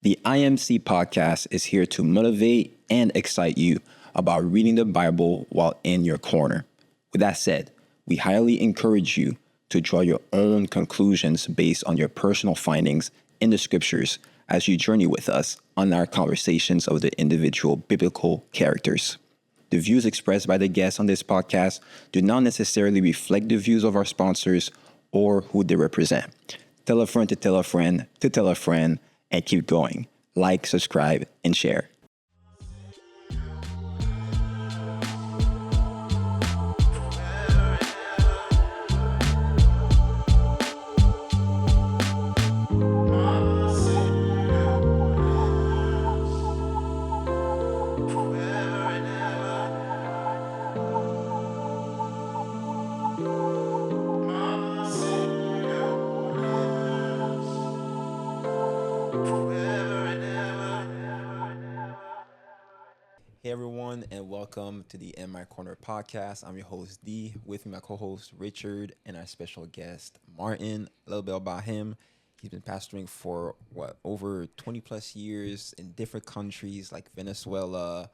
The IMC Podcast is here to motivate and excite you about reading the Bible while in your corner. With that said, we highly encourage you to draw your own conclusions based on your personal findings in the scriptures as you journey with us on our conversations of the individual biblical characters. The views expressed by the guests on this podcast do not necessarily reflect the views of our sponsors or who they represent. Tell a friend to tell a friend to tell a friend, and keep going. Like, subscribe, and share. Hey everyone, and welcome to the In My Corner podcast. I'm your host D, with me my co-host Richard, and our special guest Martin. A little bit about him: he's been pastoring for over 20 plus years in different countries like Venezuela,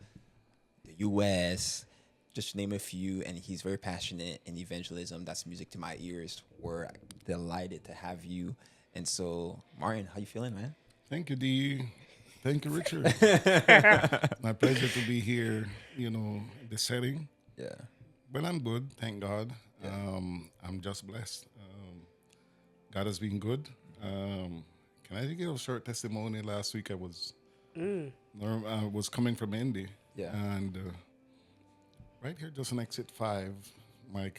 the U.S., just to name a few. And he's very passionate in evangelism. That's music to my ears. We're delighted to have you. And so, Martin, how you feeling, man? Thank you, D. Thank you, Richard. My pleasure to be here, the setting. Yeah. But I'm good, thank God. Yeah. I'm just blessed. God has been good. Can I give a short testimony? Last week I was coming from Indy. Yeah. And right here, just on exit 5, my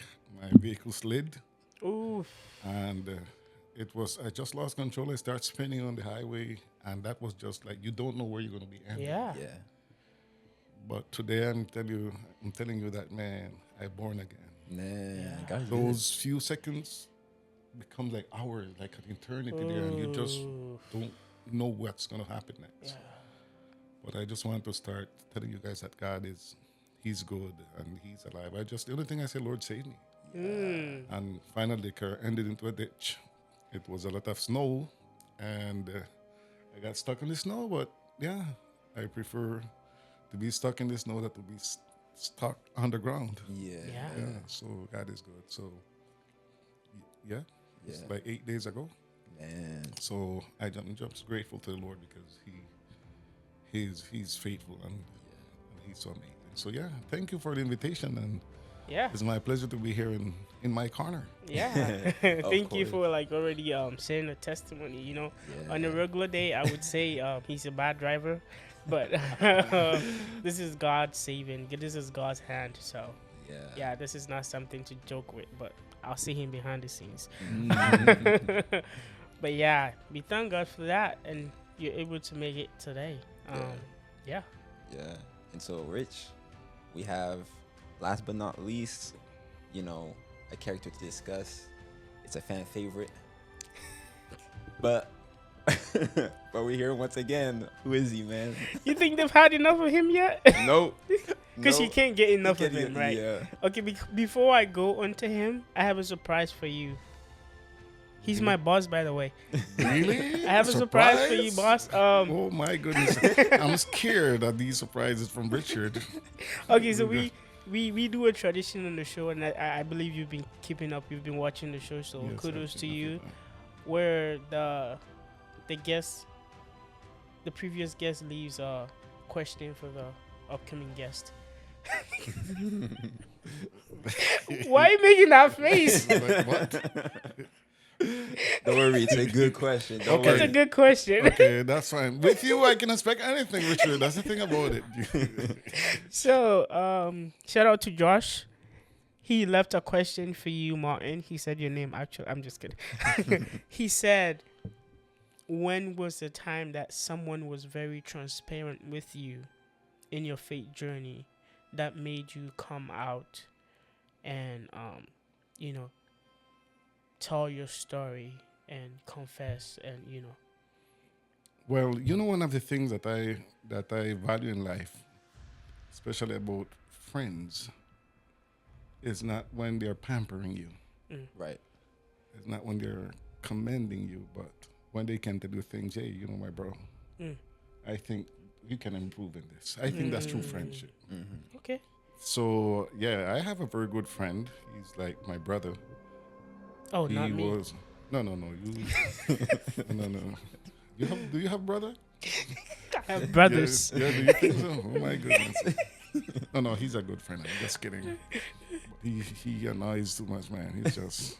vehicle slid. Ooh. And I just lost control. I start spinning on the highway, and that was just like, you don't know where you're going to be ending. Yeah. Yeah. But today I'm telling you that, man, I'm born again. Man, God, Those few seconds become like hours, like an eternity there, and you just don't know what's going to happen next. Yeah. But I just want to start telling you guys that He's good and He's alive. The only thing I say, Lord, save me. And finally, the car ended into a ditch. It was a lot of snow, and I got stuck in the snow. But yeah, I prefer to be stuck in the snow than to be stuck underground. Yeah. Yeah. So God is good. So yeah, it's like 8 days ago. Man. So I'm just grateful to the Lord because He's faithful and He's so amazing. So yeah, thank you for the invitation, and Yeah. it's my pleasure to be here in my corner. Yeah. Thank you course. for already sharing a testimony. Yeah. On a regular day, I would say he's a bad driver, but this is God's saving. This is God's hand. So yeah, this is not something to joke with, but I'll see him behind the scenes. But yeah, we thank God for that, and you're able to make it today. Yeah. Yeah. And so, Rich, we have, last but not least, a character to discuss. It's a fan favorite. But we're here once again. Who is he, man? You think they've had enough of him yet? Nope. Because you can't get enough of him, right? Yeah. Okay, before I go on to him, I have a surprise for you. He's my boss, by the way. Really? I have a surprise for you, boss. Oh my goodness. I'm scared of these surprises from Richard. Okay, so we do a tradition on the show, and I believe you've been keeping up. You've been watching the show, so Yes, kudos to I've you. been. Where the previous guest leaves a question for the upcoming guest. Why are you making that face? Like, what? Don't worry, it's a good question. Don't Okay. It's a worry. good question. Okay, that's fine. With you, I can expect anything, Richard. That's the thing about it. So, shout out to Josh. He left a question for you, Martin. He said your name. Actually, I'm just kidding. He said, when was the time that someone was very transparent with you in your faith journey that made you come out and, tell your story and confess and, Well, one of the things that I value in life, especially about friends, is not when they're pampering you. Right. It's not when they're commending you, but when they can to do things, hey, my bro, I think you can improve in this. I think that's true friendship. Okay. So yeah, I have a very good friend. He's like my brother. Oh, He not me. was no. You no. Do you have brother? I have brothers. Yeah, do you think so? Oh my goodness. No, he's a good friend. I'm just kidding. He annoys too much, man. He's just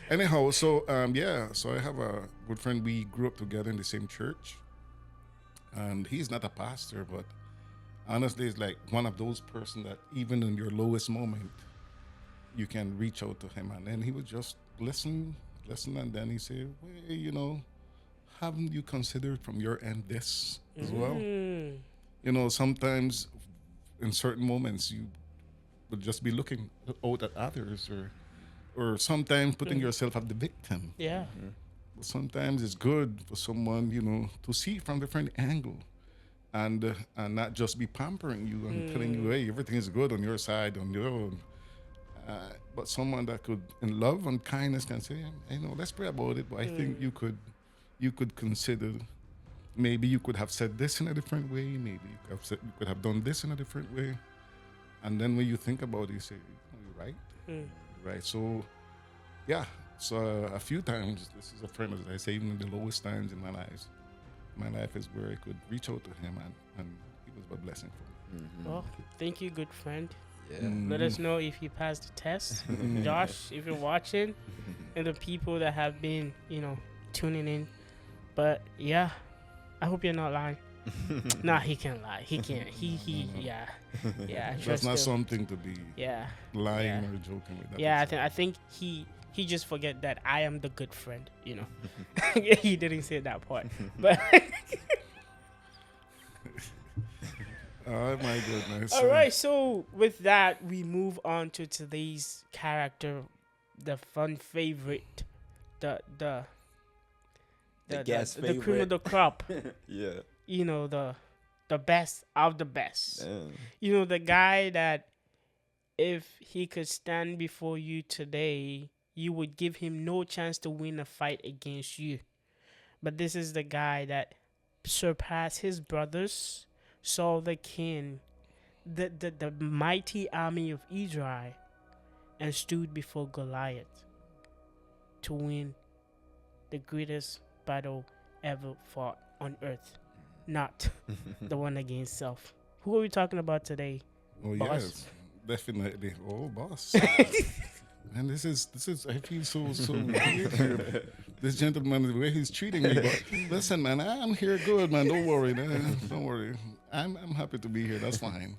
anyhow. So so I have a good friend. We grew up together in the same church, and he's not a pastor, but honestly, it's like one of those person that even in your lowest moment, you can reach out to him, and then he would just listen, and then he say, "Well, haven't you considered from your end this as well? Sometimes in certain moments you would just be looking out at others, or sometimes putting yourself as the victim. Yeah. But sometimes it's good for someone, to see from different angle, and not just be pampering you and telling you, hey, everything is good on your side, on your own. But someone that could, in love and kindness, can say, let's pray about it. But I think you could consider, maybe you could have said this in a different way. Maybe you could have done this in a different way. And then when you think about it, you say, you're right. Right. So, yeah. So a few times, this is a friend, as I say, even in the lowest times in my life is where I could reach out to him, and he was a blessing for me. Well, thank you, good friend. Yeah. Let us know if you passed the test. Josh, if you're watching, and the people that have been, tuning in. But yeah, I hope you're not lying. Nah, he can't lie. He can't. Yeah. That's trust not him. something to be lying Yeah. or joking with. Yeah, I think he just forget that I am the good friend. He didn't say that part, but. Oh my goodness. All right, so with that, we move on to today's character, the fun favorite, the guest the cream of favorite. the crop. Yeah. The best of the best. The guy that if he could stand before you today, you would give him no chance to win a fight against you. But this is the guy that surpassed his brothers, Saul the king, the mighty army of Israel, and stood before Goliath to win the greatest battle ever fought on earth. Not the one against self. Who are we talking about today? Oh boss? yes, definitely. Oh, boss. And this is I feel so weird here. This gentleman, the way he's treating me. But listen, man, I'm here good, man. Don't worry, man. Don't worry. I'm happy to be here. That's fine.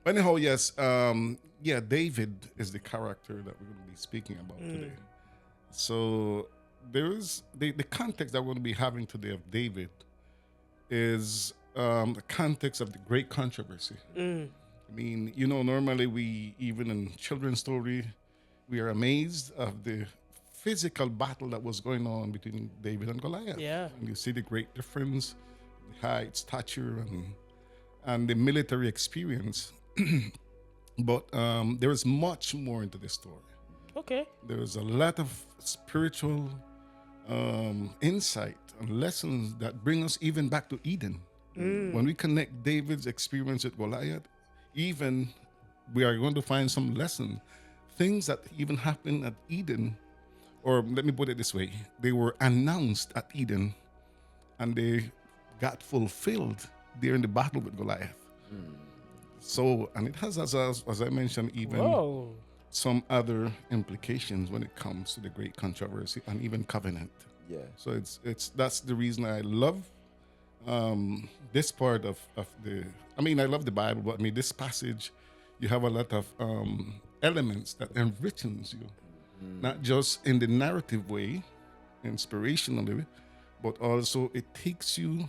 But anyhow, yes, David is the character that we're going to be speaking about today. So there is the context that we're going to be having today of David is the context of the great controversy. I mean, normally we, even in children's story, we are amazed of the physical battle that was going on between David and Goliath. Yeah. And you see the great difference, the height, stature, and the military experience. But there is much more into this story. Okay. There is a lot of spiritual insight and lessons that bring us even back to Eden. When we connect David's experience with Goliath, even we are going to find some lesson, things that even happened at Eden, or let me put it this way, they were announced at Eden and they got fulfilled during the battle with Goliath. So, and it has, as I mentioned, even some other implications when it comes to the great controversy and even covenant. Yeah. So that's the reason I love this part of the. I mean, I love the Bible, but I mean this passage, you have a lot of elements that enriches you, not just in the narrative way, inspirationally, but also it takes you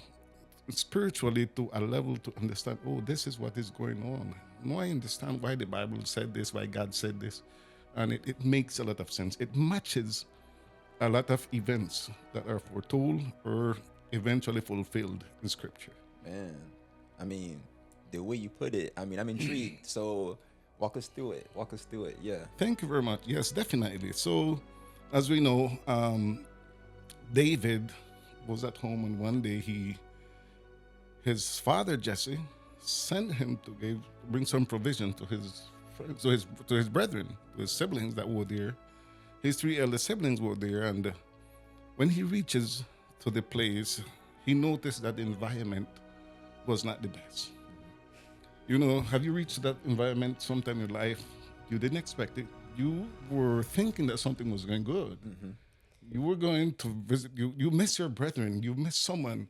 spiritually to a level to understand, oh, this is what is going on. Now I understand why the Bible said this, why God said this, and it makes a lot of sense. It matches a lot of events that are foretold or eventually fulfilled in Scripture. Man, I mean, the way you put it, I mean, I'm intrigued. So walk us through it. Yeah. Thank you very much. Yes, definitely. So as we know, David was at home and one day he his father Jesse sent him to bring some provision to his friends, to his brethren, to his siblings that were there. His 3 elder siblings were there, and when he reaches to the place, he noticed that the environment was not the best. You know, have you reached that environment sometime in your life? You didn't expect it. You were thinking that something was going good. You were going to visit, you miss your brethren, you miss someone,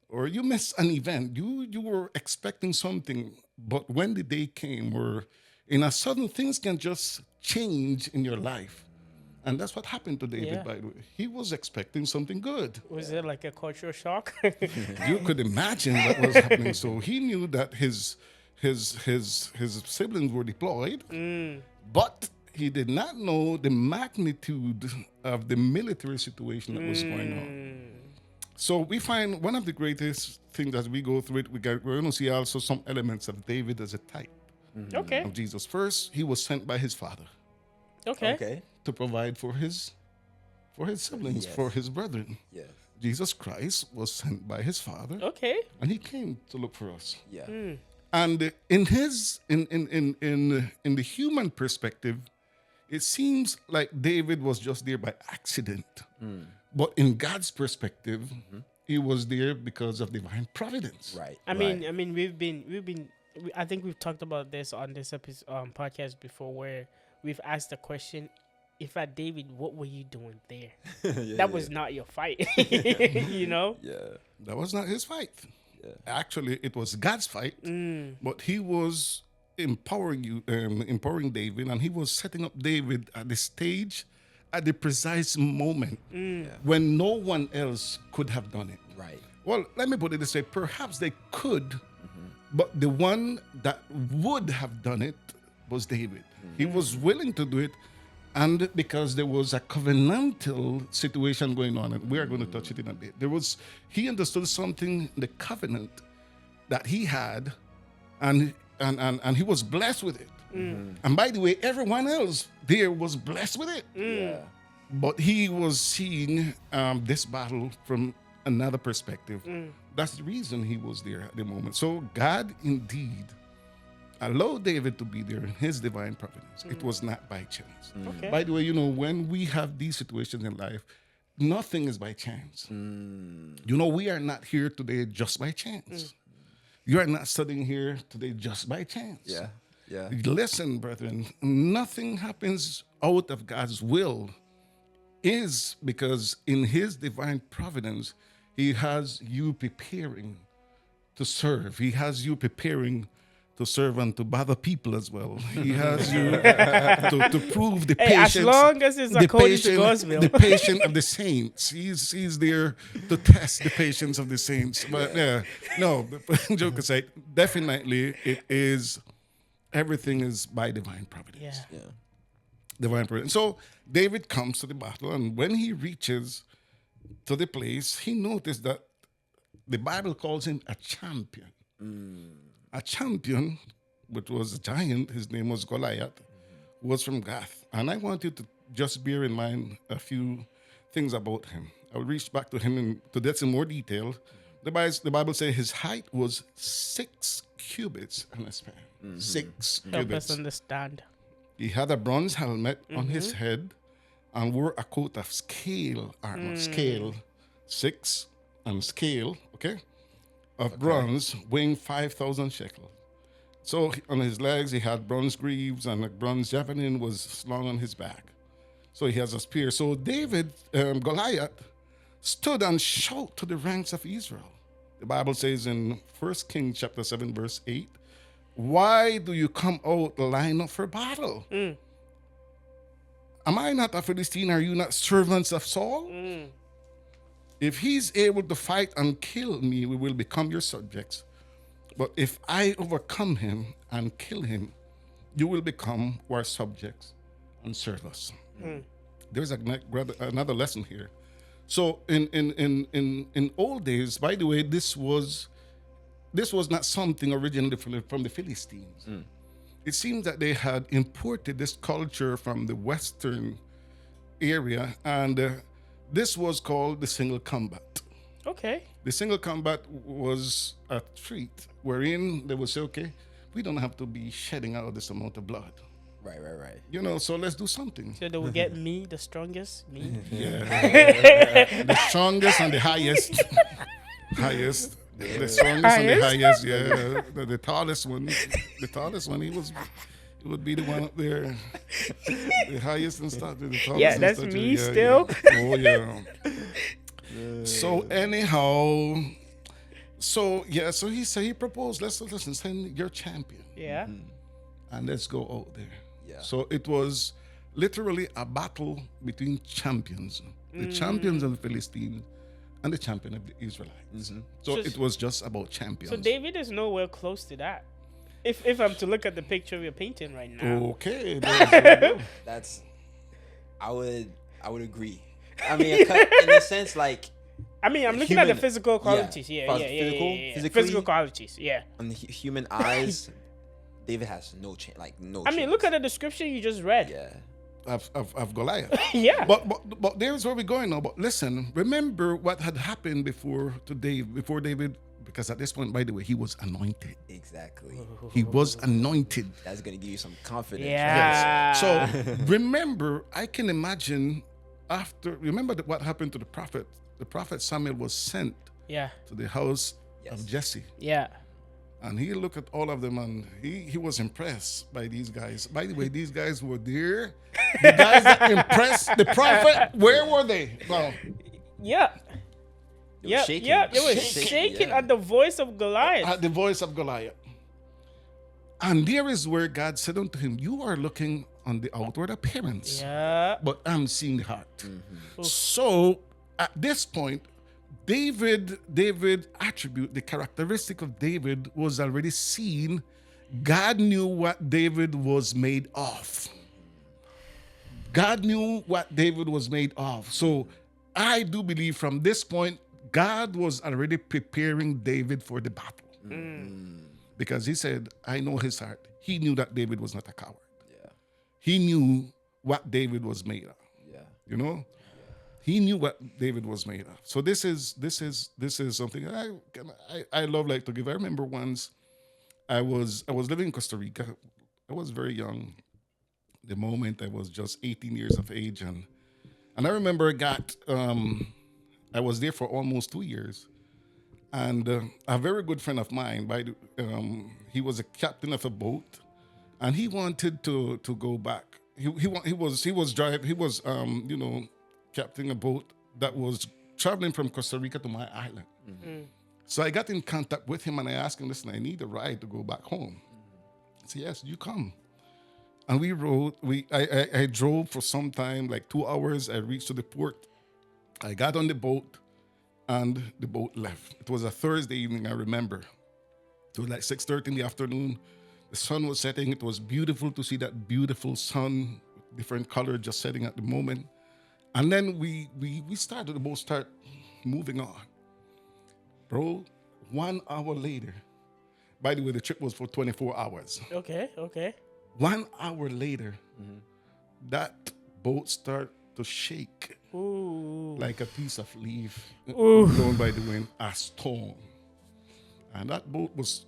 or you miss an event. You were expecting something, but when the day came where in a sudden things can just change in your life. And that's what happened to David, by the way. He was expecting something good. Was it like a cultural shock? You could imagine what was happening. So he knew that his siblings were deployed, but he did not know the magnitude of the military situation that was going on. So we find one of the greatest things as we go through it, we're going to see also some elements of David as a type Okay. of Jesus. First, he was sent by his father Okay. to provide for his siblings, Yes. for his brethren. Yes. Jesus Christ was sent by his father, Okay. and he came to look for us. Yeah. And in the human perspective, it seems like David was just there by accident. But in God's perspective, he was there because of divine providence. Right. I mean, I think we've talked about this on this episode, podcast before, where we've asked the question, if at David, what were you doing there? That was not your fight, you know? Yeah. That was not his fight. Yeah. Actually, it was God's fight. But he was empowering David, and he was setting up David at the stage, at the precise moment when no one else could have done it. Right. Well, let me put it this way. Perhaps they could, but the one that would have done it was David. He was willing to do it, and because there was a covenantal situation going on, and we are going to touch it in a bit. He understood something, the covenant that he had, and he was blessed with it. And by the way, everyone else there was blessed with it. Yeah. But he was seeing this battle from another perspective. That's the reason he was there at the moment. So God indeed allowed David to be there in his divine providence. It was not by chance. Okay. By the way, you know, when we have these situations in life, nothing is by chance. You know, we are not here today just by chance. You are not studying here today just by chance. Yeah. Yeah. Listen, brethren, nothing happens out of God's will is because in his divine providence, he has you preparing to serve. He has you preparing to serve and to bother people as well. He has you to prove the patience. As long as it's according to God's will. The patience of the saints. He's there to test the patience of the saints. But no, joke aside, definitely it is, everything is by divine providence. Yeah. Divine providence. So David comes to the battle, and when he reaches to the place, he noticed that the Bible calls him a champion. A champion, which was a giant, his name was Goliath, was from Gath. And I want you to just bear in mind a few things about him. I'll reach back to him to get some more detail. The Bible says his height was 6 cubits and a span. 6 Help cubits. us understand. He had a bronze helmet on his head and wore a coat of scale armor. Scale, 6 and scale, of bronze, weighing 5,000 shekels. So on his legs, he had bronze greaves, and a bronze javelin was slung on his back. So he has a spear. So David, Goliath, stood and shouted to the ranks of Israel. The Bible says in 1 Kings chapter 7, verse 8, "Why do you come out line up for battle? Am I not a Philistine? Are you not servants of Saul? If he's able to fight and kill me, we will become your subjects. But if I overcome him and kill him, you will become our subjects and serve us." There's another lesson here. So in old days, by the way, this was not something originally from the Philistines. It seems that they had imported this culture from the Western area, and this was called the single combat. Okay. The single combat was a treat wherein they would say, okay, we don't have to be shedding out this amount of blood. Right. You know, so let's do something. So they will get me, the strongest, me. Yeah. The strongest and the highest. Highest. The strongest and the highest. Yeah. The tallest one. The tallest one. He would be the one up there. The highest and stuff. The tallest Yeah, and that's stature. me Yeah, still. yeah. Oh, yeah. So anyhow, so he said, he proposed, listen, send your champion Yeah. and let's go out there. Yeah. So it was literally a battle between champions, the champions of the Philistines and the champion of the Israelites. So it was just about champions. So David is nowhere close to that. If I'm to look at the picture you're painting right now. Okay. That's. I would agree. I mean, in a sense, like. I mean, I'm looking at the human- physical qualities. yeah. Yeah, Physically? Physical qualities. Yeah. On the human eyes, David has no chance. Like no. I mean, look at the description you just read. Yeah. Of Goliath. Yeah. But there's where we're going now. But listen, remember what had happened before David, because at this point, by the way, he was anointed. Exactly. He was anointed. That's gonna give you some confidence. Yeah. So remember, I can imagine remember what happened to the prophet. The prophet Samuel was sent Yeah. to the house Yes. of Jesse. Yeah. And he looked at all of them and he was impressed by these guys. By the way, these guys were there. The guys that impressed the prophet, where were they? Well, Yeah. They were Yeah. shaking. Yeah. They were Shaking, shaking yeah. at the voice of Goliath. at the voice of Goliath. And there is where God said unto him, you are looking on the outward appearance, Yeah. but I'm seeing the heart. So at this point, David attribute, the characteristic of David was already seen. God knew what David was made of. God knew what David was made of. So I do believe from this point, God was already preparing David for the battle. Because he said, I know his heart. He knew that David was not a coward. Yeah. He knew what David was made of. Yeah. You know? He knew what David was made of. So this is something I love like to give. I remember once I was living in Costa Rica. I was very young. The moment I was just 18 years of age, and I remember I was there for almost 2 years, and a very good friend of mine, he was a captain of a boat, and he wanted to go back. He was captaining a boat that was traveling from Costa Rica to my island. So I got in contact with him and I asked him, listen, I need a ride to go back home. He said, yes, you come. And we rode, I drove for some time, like 2 hours. I reached to the port. I got on the boat and the boat left. It was a Thursday evening, I remember. It was like 6:30 in the afternoon. The sun was setting. It was beautiful to see that beautiful sun, different color just setting at the moment. And then the boat started moving on. Bro, 1 hour later, by the way, the trip was for 24 hours. Okay. 1 hour later, that boat started to shake like a piece of leaf blown by the wind, a storm. And that boat was,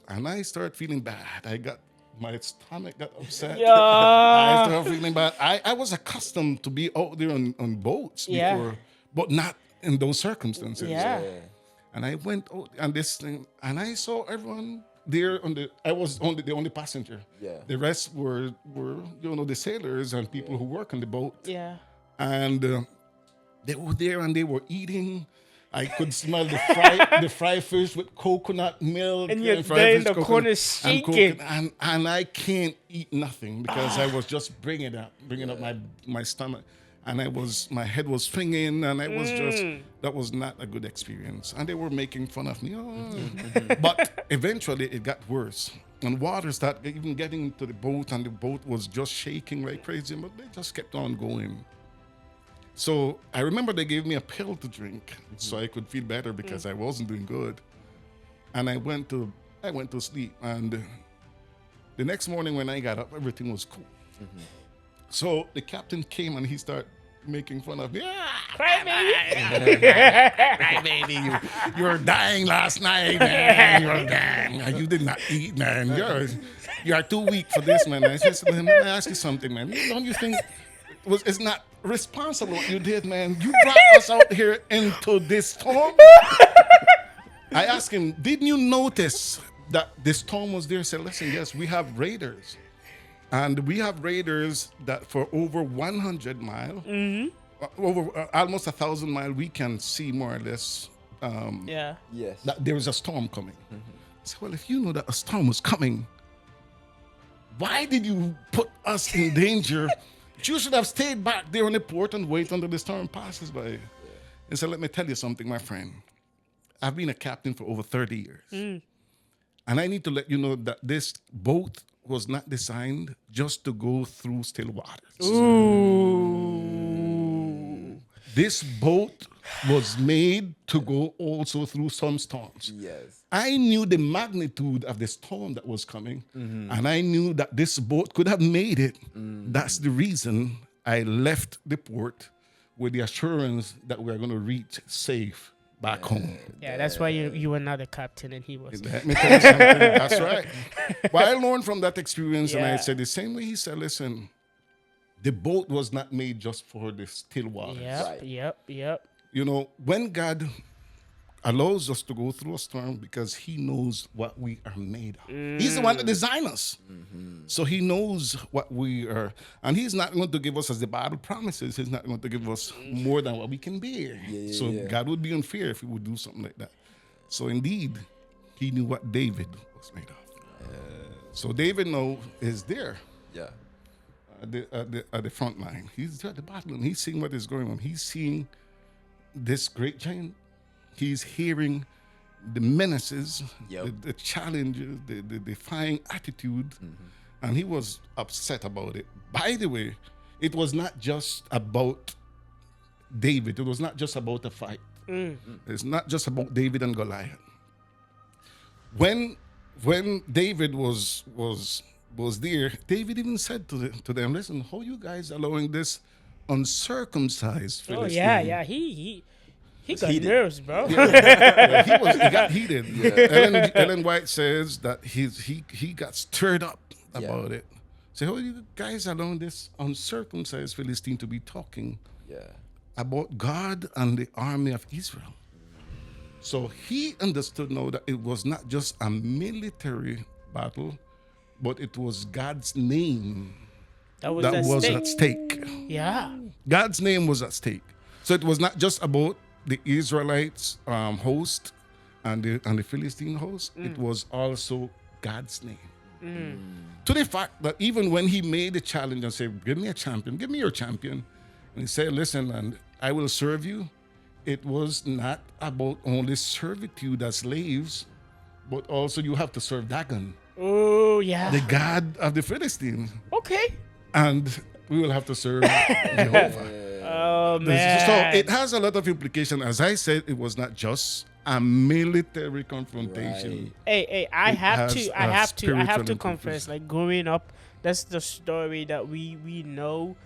and I started feeling bad. My stomach got upset. Yeah. I started feeling bad. I was accustomed to be out there on boats before, but not in those circumstances. Yeah. And I went out and this thing, and I saw everyone there I was the only passenger. Yeah. The rest were the sailors and people who work on the boat. Yeah. And they were there and they were eating. I could smell the fried fish with coconut milk. And you're fried there in fish, the coconut, corner and shaking. and I can't eat nothing because I was just bringing up my stomach. And my head was swinging, and that was not a good experience. And they were making fun of me. But eventually it got worse. And water started even getting into the boat, and the boat was just shaking like crazy, but they just kept on going. So I remember they gave me a pill to drink so I could feel better because I wasn't doing good. And I went to sleep, and the next morning when I got up, everything was cool. So the captain came and he started making fun of me. Cry, Right, baby, you were dying last night, man. You were dying. You did not eat, man. You are too weak for this, man. I said, let me ask you something, man. Don't you think it's not responsible what you did, man? You brought us out here into this storm. I asked him, didn't you notice that the storm was there? He said, listen, yes, we have radars. And we have radars that for over 100 miles, over almost 1,000 miles, we can see more or less Yes. that there is a storm coming. I said, well, if you know that a storm was coming, why did you put us in danger? You should have stayed back there on the port and wait until the storm passes by. And so let me tell you something, my friend. I've been a captain for over 30 years. And I need to let you know that this boat was not designed just to go through still waters. This boat was made to go also through some storms. Yes. I knew the magnitude of the storm that was coming, and I knew that this boat could have made it. That's the reason I left the port with the assurance that we are going to reach safe back home. Yeah, that's why you were not the captain and he was. Let me tell you something. That's right. But I learned from that experience, and I said the same way he said, listen, the boat was not made just for the still waters. Yep. You know, when God allows us to go through a storm because he knows what we are made of. He's the one that designed us. So he knows what we are. And he's not going to give us, as the Bible promises, he's not going to give us more than what we can bear. God would be unfair if he would do something like that. So indeed, he knew what David was made of. So David now is there. Yeah. At the front line. He's at the battle and he's seeing what is going on. He's seeing this great giant. He's hearing the menaces, the challenges, the defying attitude, and he was upset about it. By the way, it was not just about David. It was not just about a fight. It's not just about David and Goliath. When David was there, David even said to them, listen, how you guys allowing this uncircumcised Philistine? Oh yeah, he got nerves, bro. He got heated. Ellen White says that he got stirred up about it. So how you guys allowing this uncircumcised Philistine to be talking about God and the army of Israel? So he understood now that it was not just a military battle, but it was God's name that was at stake. Yeah. God's name was at stake. So it was not just about the Israelites host and the Philistine host. It was also God's name. To the fact that even when he made the challenge and said, give me a champion, give me your champion, and he said, listen, and I will serve you, it was not about only servitude as slaves, but also you have to serve Dagon. Oh, yeah. The god of the Philistines. Okay. And we will have to serve Jehovah. Oh, man. So it has a lot of implication. As I said, it was not just a military confrontation. Hey, I have to confess, like growing up, that's the story that we know.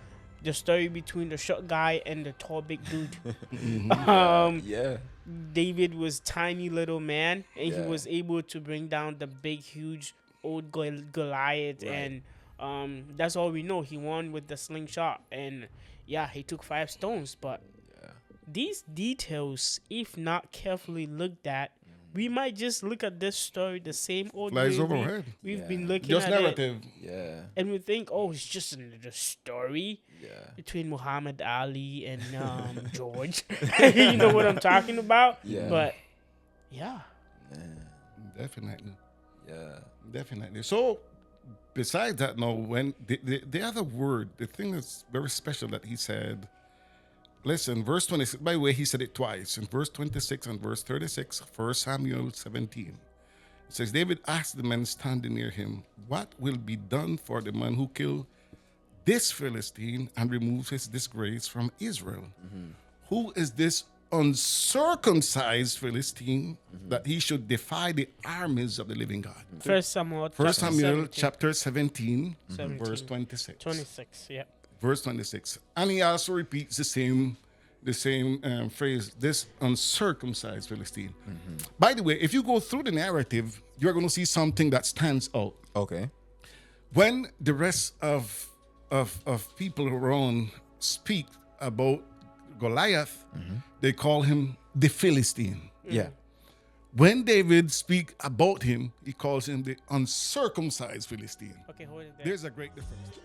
The story between the short guy and the tall big dude. David was tiny little man, and he was able to bring down the big, huge old Goliath, and that's all we know. He won with the slingshot, and he took 5 stones. But these details, if not carefully looked at, we might just look at this story the same old Flies way overhead. we've been looking Just at narrative. it, and we think, oh, it's just another story between Muhammad Ali and George. You know what I'm talking about? But Definitely. So besides that, now when the other word, the thing that's very special that he said, listen, verse 26, by the way, he said it twice, in verse 26 and verse 36, 1 Samuel 17. It says, David asked the men standing near him, what will be done for the man who killed this Philistine and removes his disgrace from Israel? Who is this uncircumcised Philistine that he should defy the armies of the living God? 1 Samuel chapter 17, verse 26. 26, verse 26. And he also repeats the same phrase, this uncircumcised Philistine. By the way, if you go through the narrative, you're going to see something that stands out. Okay. When the rest of people around speak about Goliath, they call him the Philistine. Yeah. When David speaks about him, he calls him the uncircumcised Philistine. Okay, hold it there. There's a great difference.